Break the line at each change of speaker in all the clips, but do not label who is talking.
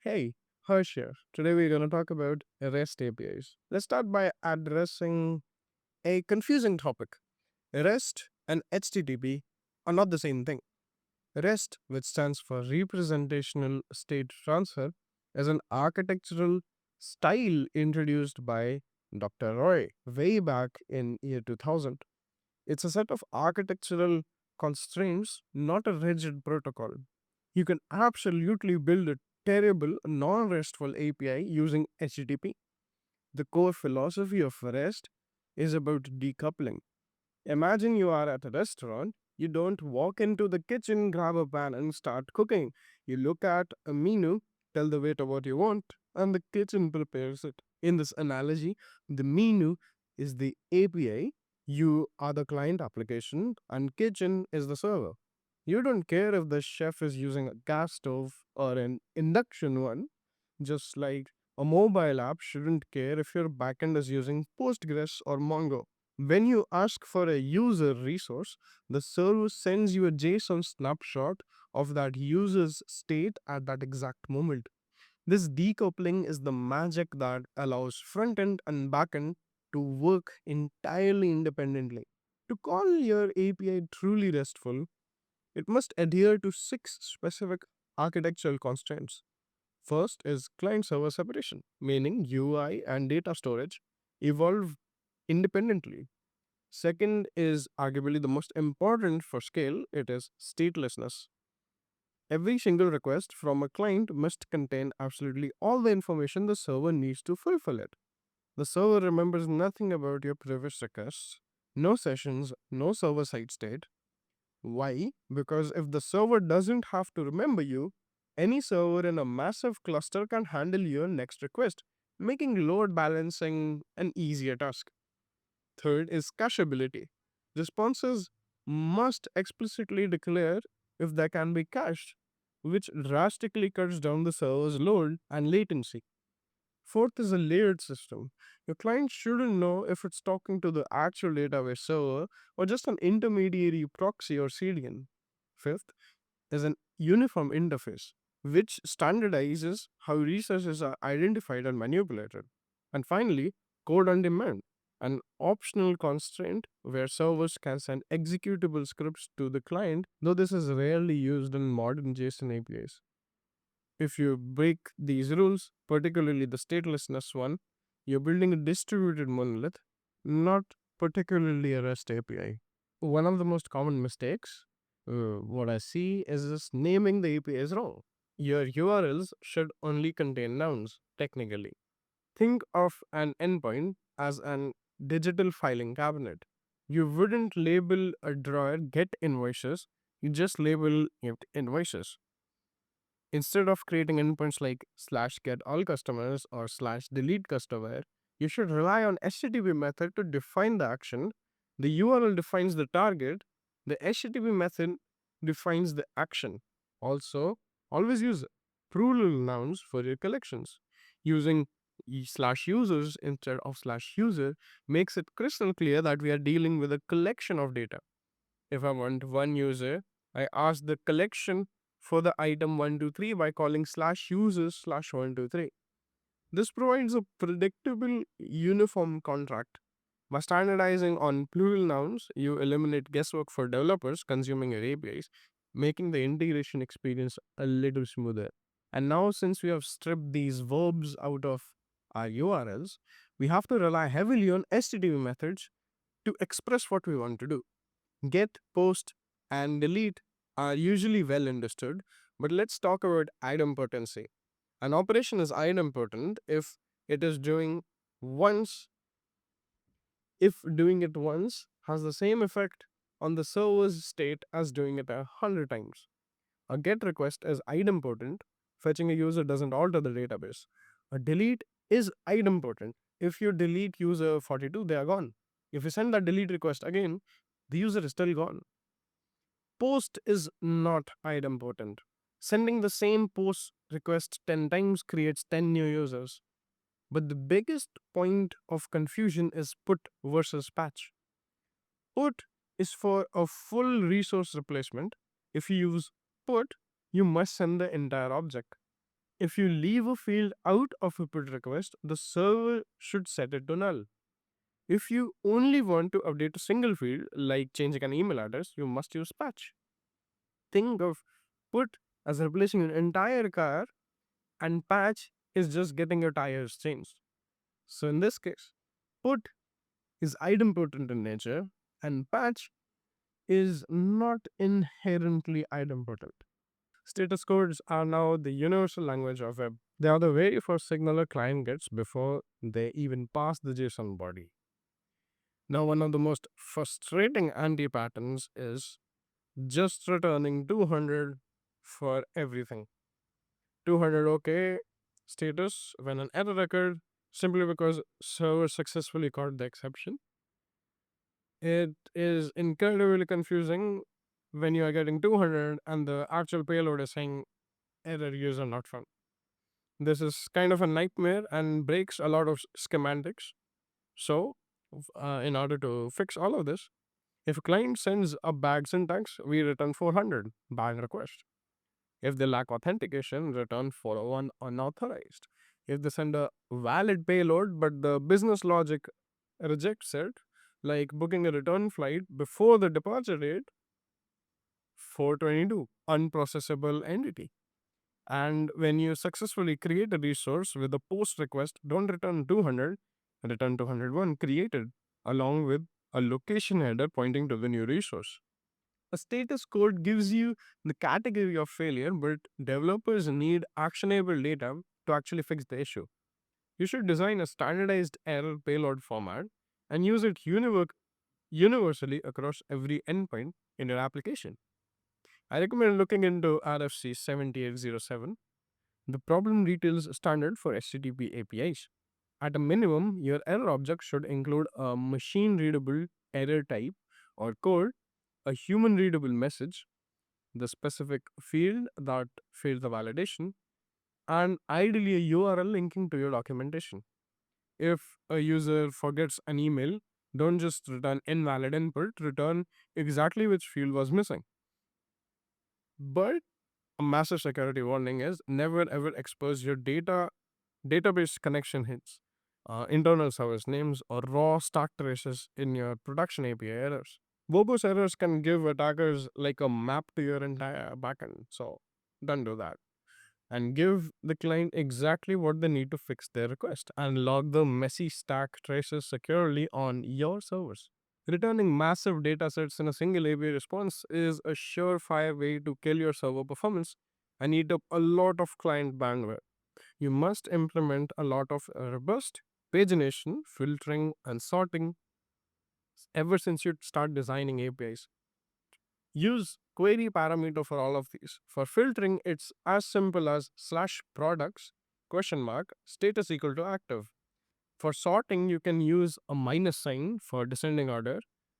Hey, Harsh here. Today we're going to talk about REST APIs. Let's start by addressing a confusing topic. REST and HTTP are not the same thing. REST, which stands for Representational State Transfer, is an architectural style introduced by Dr. Roy way back in year 2000. It's a set of architectural constraints, not a rigid protocol. You can absolutely build a terrible non RESTful API using HTTP. The core philosophy of REST is about decoupling. Imagine you are at a restaurant. You don't walk into the kitchen, grab a pan, and start cooking. You look at a menu, tell the waiter what you want, and the kitchen prepares it. In this analogy, the menu is the API, you are the client application, and kitchen is the server. You don't care if the chef is using a gas stove or an induction one, just like a mobile app shouldn't care if your backend is using Postgres or Mongo. When you ask for a user resource, the server sends you a JSON snapshot of that user's state at that exact moment. This decoupling is the magic that allows front end and back end to work entirely independently. To call your API truly RESTful, it must adhere to six specific architectural constraints. First is client server separation, meaning UI and data storage evolve independently. Second is arguably the most important for scale, it is statelessness. Every single request from a client must contain absolutely all the information the server needs to fulfill it. The server remembers nothing about your previous requests, no sessions, no server side state. Why? Because if the server doesn't have to remember you, any server in a massive cluster can handle your next request, making load balancing an easier task. Third is cacheability. Responses must explicitly declare if they can be cached, which drastically cuts down the server's load and latency. Fourth is a layered system. Your client shouldn't know if it's talking to the actual database server or just an intermediary proxy or CDN. Fifth is an uniform interface, which standardizes how resources are identified and manipulated. And finally, code on demand, an optional constraint where servers can send executable scripts to the client, though this is rarely used in modern JSON APIs. If you break these rules, particularly the statelessness one, you're building a distributed monolith, not particularly a REST API. One of the most common mistakes, what I see, is just naming the API is wrong. Your URLs should only contain nouns, technically. Think of an endpoint as an digital filing cabinet. You wouldn't label a drawer get invoices, you just label it invoices. Instead of creating endpoints like slash get all customers or slash delete customer, you should rely on HTTP method to define the action. The URL defines the target. The HTTP method defines the action. Also, always use plural nouns for your collections. Using slash users instead of slash user makes it crystal clear that we are dealing with a collection of data. If I want one user, I ask the collection for the item 123 by calling slash users slash 123. This provides a predictable, uniform contract. By standardizing on plural nouns, you eliminate guesswork for developers consuming your APIs, making the integration experience a little smoother. And now, since we have stripped these verbs out of our URLs, we have to rely heavily on HTTP methods to express what we want to do. Get, post, and delete are usually well understood, but let's talk about idempotency. An operation is idempotent if it is doing once, if doing it once has the same effect on the server's state as doing it 100 times. A GET request is idempotent, fetching a user doesn't alter the database. A delete is idempotent. If you delete user 42, they are gone. If you send that delete request again, the user is still gone. Post is not idempotent. Sending the same post request 10 times creates 10 new users. But the biggest point of confusion is put versus patch. Put is for a full resource replacement. If you use put, you must send the entire object. If you leave a field out of a put request, the server should set it to null. If you only want to update a single field, like changing an email address, you must use patch. Think of put as replacing an entire car, and patch is just getting your tires changed. So in this case, put is idempotent in nature, and patch is not inherently idempotent. Status codes are now the universal language of web. They are the very first signal a client gets before they even pass the JSON body. Now, one of the most frustrating anti patterns is just returning 200 for everything. 200 OK status when an error occurred simply because server successfully caught the exception. It is incredibly confusing when you are getting 200 and the actual payload is saying error user not found. This is kind of a nightmare and breaks a lot of schematics. So, in order to fix all of this, if a client sends a bad syntax, we return 400 bad request. If they lack authentication, return 401 unauthorized. If they send a valid payload but the business logic rejects it, like booking a return flight before the departure date, 422 unprocessable entity. And when you successfully create a resource with a post request, don't return 200, return 201 created along with a location header pointing to the new resource. A status code gives you the category of failure, but developers need actionable data to actually fix the issue. You should design a standardized error payload format and use it universally across every endpoint in your application. I recommend looking into RFC 7807, the problem details standard for HTTP APIs. At a minimum, your error object should include a machine readable error type or code, a human readable message, the specific field that failed the validation, and ideally a URL linking to your documentation. If a user forgets an email, don't just return invalid input, return exactly which field was missing. But a massive security warning is never ever expose your database connection hits, internal service names, or raw stack traces in your production API errors. Verbose errors can give attackers like a map to your entire backend. So don't do that. And give the client exactly what they need to fix their request and log the messy stack traces securely on your servers. Returning massive datasets in a single API response is a surefire way to kill your server performance and eat up a lot of client bandwidth. You must implement a lot of robust pagination, filtering, and sorting ever since you start designing APIs. Use query parameter for all of these. For filtering, it's as simple as slash products question mark status equal to active. For sorting, you can use a minus sign for descending order,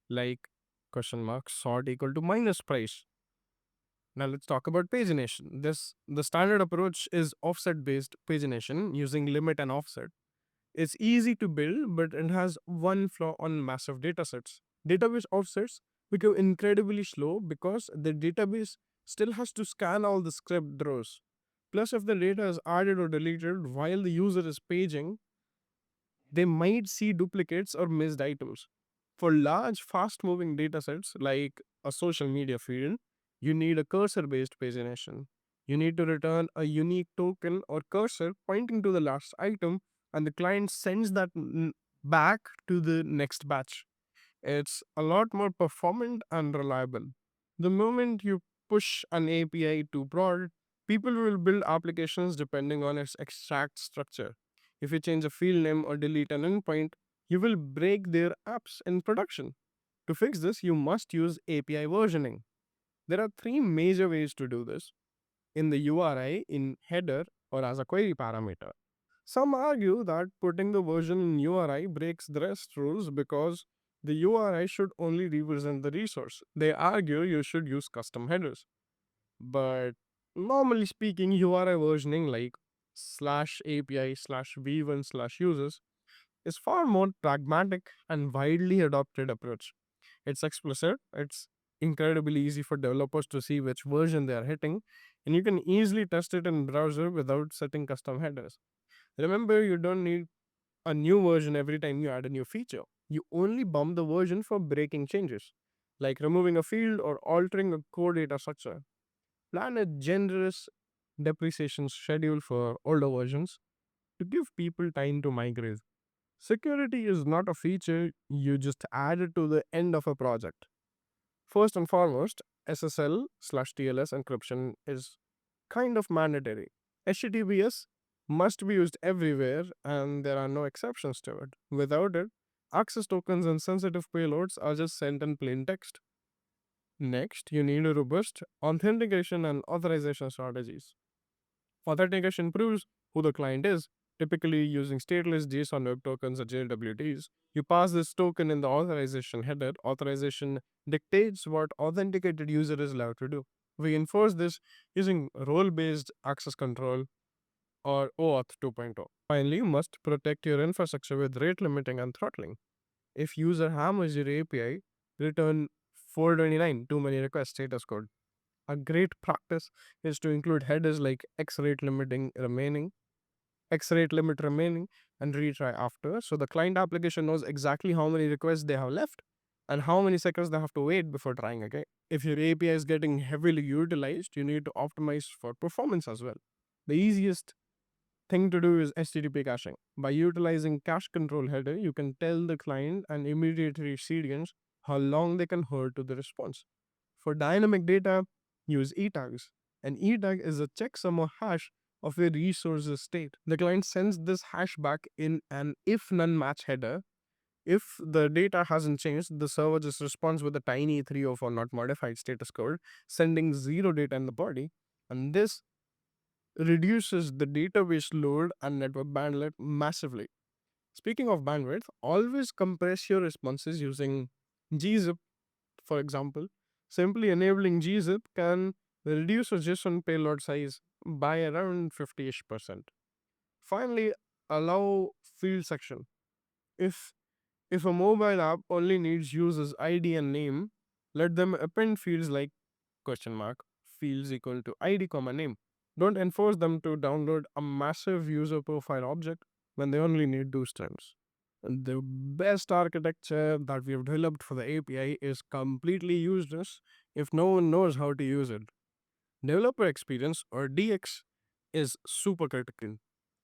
like question mark sort equal to minus price. Now let's talk about pagination. The standard approach is offset based pagination using limit and offset. It's easy to build, but it has one flaw on massive datasets. Database offsets become incredibly slow because the database still has to scan all the script rows. Plus, if the data is added or deleted while the user is paging, they might see duplicates or missed items. For large, fast moving datasets like a social media field, you need a cursor based pagination. You need to return a unique token or cursor pointing to the last item, and the client sends that back to the next batch. It's a lot more performant and reliable. The moment you push an API too broad, people will build applications depending on its exact structure. If you change a field name or delete an endpoint, you will break their apps in production. To fix this, you must use API versioning. There are three major ways to do this: in the URI, in header, or as a query parameter. Some argue that putting the version in URI breaks the REST rules because the URI should only represent the resource. They argue you should use custom headers. But normally speaking, URI versioning like slash API slash v1 slash users is far more pragmatic and widely adopted approach. It's explicit, it's incredibly easy for developers to see which version they are hitting, and you can easily test it in browser without setting custom headers. Remember, you don't need a new version every time you add a new feature. You only bump the version for breaking changes, like removing a field or altering a core data structure. Plan a generous depreciation schedule for older versions to give people time to migrate. Security is not a feature you just add it to the end of a project. First and foremost, SSL slash TLS encryption is kind of mandatory. HTTPS must be used everywhere and there are no exceptions to it. Without it, access tokens and sensitive payloads are just sent in plain text. Next, you need a robust authentication and authorization strategies. Authentication proves who the client is, typically using stateless JSON web tokens or JWTs. You pass this token in the authorization header. Authorization dictates what authenticated user is allowed to do. We enforce this using role based access control or OAuth 2.0. Finally, you must protect your infrastructure with rate limiting and throttling. If user hammers your API, return 429 too many requests status code. A great practice is to include headers like X rate limit remaining, and retry after. So the client application knows exactly how many requests they have left and how many seconds they have to wait before trying again. If your API is getting heavily utilized, you need to optimize for performance as well. The easiest thing to do is HTTP caching. By utilizing cache control header, you can tell the client and immediate recipients how long they can hold to the response. For dynamic data, use ETags. An ETag is a checksum or hash of a resource's state. The client sends this hash back in an if none match header. If the data hasn't changed, the server just responds with a tiny 304 not modified status code, sending zero data in the body. And this reduces the database load and network bandwidth massively. Speaking of bandwidth, always compress your responses using gzip, for example. Simply enabling gzip can reduce a JSON payload size by around 50-ish%. Finally, allow field section. If if a mobile app only needs user's ID and name, let them append fields like question mark fields equal to ID comma name. Don't enforce them to download a massive user profile object when they only need two strings. The best architecture that we have developed for the API is completely useless if no one knows how to use it. Developer experience or DX is super critical.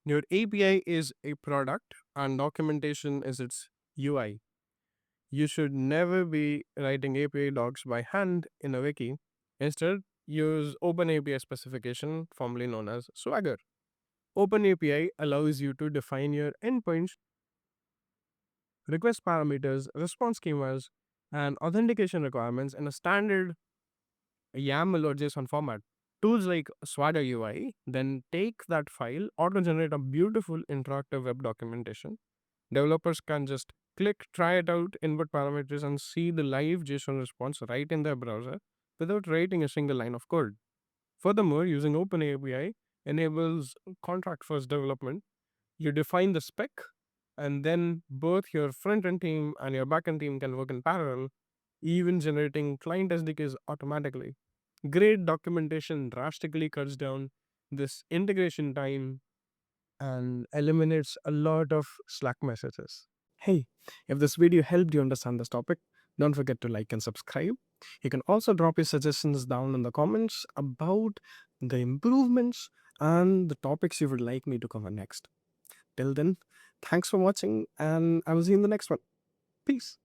Your API is a product and documentation is its UI. You should never be writing API docs by hand in a wiki. Instead, use OpenAPI specification, formerly known as Swagger. OpenAPI allows you to define your endpoints, request parameters, response schemas, and authentication requirements in a standard YAML or JSON format. Tools like Swagger UI then take that file, auto generate a beautiful interactive web documentation. Developers can just click, try it out, input parameters, and see the live JSON response right in their browser without writing a single line of code. Furthermore, using OpenAPI enables contract first development. You define the spec, and then both your front end team and your back end team can work in parallel, even generating client SDKs automatically. Great documentation drastically cuts down this integration time and eliminates a lot of Slack messages. Hey, if this video helped you understand this topic, don't forget to like and subscribe. You can also drop your suggestions down in the comments about the improvements and the topics you would like me to cover next. Till then, thanks for watching, and I will see you in the next one. Peace.